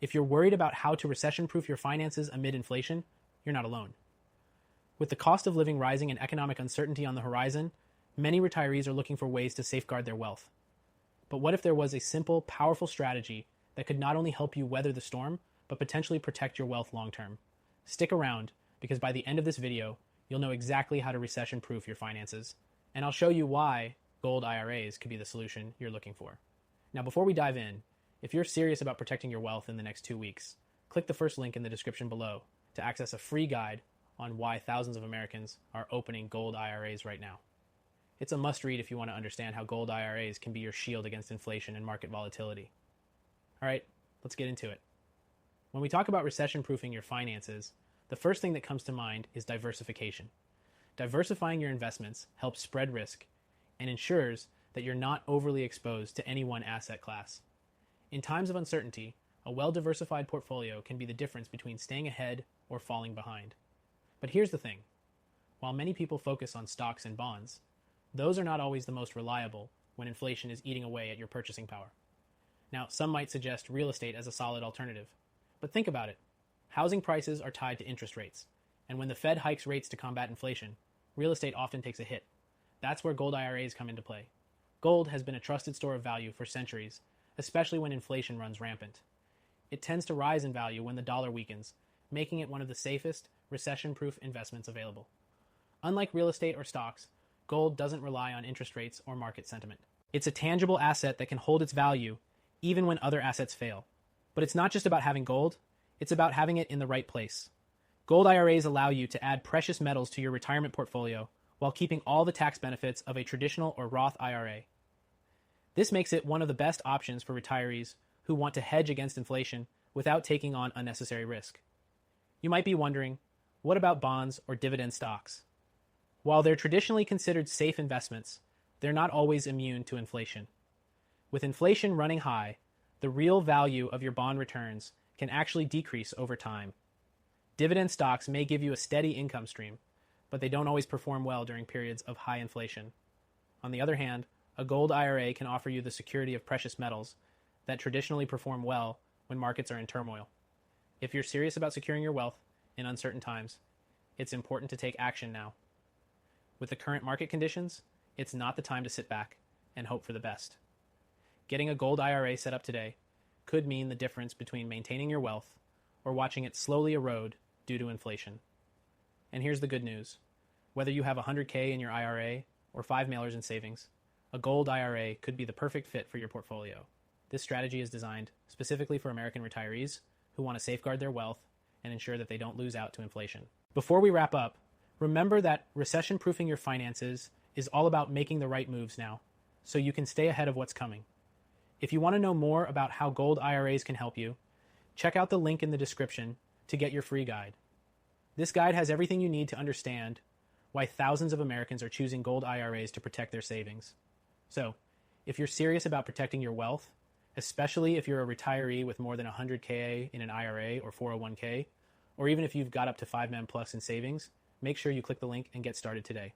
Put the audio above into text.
If you're worried about how to recession-proof your finances amid inflation, you're not alone. With the cost of living rising and economic uncertainty on the horizon, many retirees are looking for ways to safeguard their wealth. But what if there was a simple, powerful strategy that could not only help you weather the storm, but potentially protect your wealth long term? Stick around, because by the end of this video, you'll know exactly how to recession-proof your finances, and I'll show you why gold IRAs could be the solution you're looking for. Now, before we dive in, if you're serious about protecting your wealth in the next 2 weeks, click the first link in the description below to access a free guide on why thousands of Americans are opening gold IRAs right now. It's a must-read if you want to understand how gold IRAs can be your shield against inflation and market volatility. All right, let's get into it. When we talk about recession-proofing your finances, the first thing that comes to mind is diversification. Diversifying your investments helps spread risk and ensures that you're not overly exposed to any one asset class. In times of uncertainty, a well-diversified portfolio can be the difference between staying ahead or falling behind. But here's the thing. While many people focus on stocks and bonds, those are not always the most reliable when inflation is eating away at your purchasing power. Now, some might suggest real estate as a solid alternative. But think about it. Housing prices are tied to interest rates, and when the Fed hikes rates to combat inflation, real estate often takes a hit. That's where gold IRAs come into play. Gold has been a trusted store of value for centuries, especially when inflation runs rampant. It tends to rise in value when the dollar weakens, making it one of the safest, recession-proof investments available. Unlike real estate or stocks, gold doesn't rely on interest rates or market sentiment. It's a tangible asset that can hold its value even when other assets fail. But it's not just about having gold, it's about having it in the right place. Gold IRAs allow you to add precious metals to your retirement portfolio while keeping all the tax benefits of a traditional or Roth IRA. This makes it one of the best options for retirees who want to hedge against inflation without taking on unnecessary risk. You might be wondering, what about bonds or dividend stocks? While they're traditionally considered safe investments, they're not always immune to inflation. With inflation running high, the real value of your bond returns can actually decrease over time. Dividend stocks may give you a steady income stream, but they don't always perform well during periods of high inflation. On the other hand, a gold IRA can offer you the security of precious metals that traditionally perform well when markets are in turmoil. If you're serious about securing your wealth in uncertain times, it's important to take action now. With the current market conditions, it's not the time to sit back and hope for the best. Getting a gold IRA set up today could mean the difference between maintaining your wealth or watching it slowly erode due to inflation. And here's the good news. Whether you have $100K in your IRA or 5 mailers in savings, a gold IRA could be the perfect fit for your portfolio. This strategy is designed specifically for American retirees who want to safeguard their wealth and ensure that they don't lose out to inflation. Before we wrap up, remember that recession-proofing your finances is all about making the right moves now, so you can stay ahead of what's coming. If you want to know more about how gold IRAs can help you, check out the link in the description to get your free guide. This guide has everything you need to understand why thousands of Americans are choosing gold IRAs to protect their savings. So, if you're serious about protecting your wealth, especially if you're a retiree with more than $100K in an IRA or 401K, or even if you've got up to 5 men plus in savings, make sure you click the link and get started today.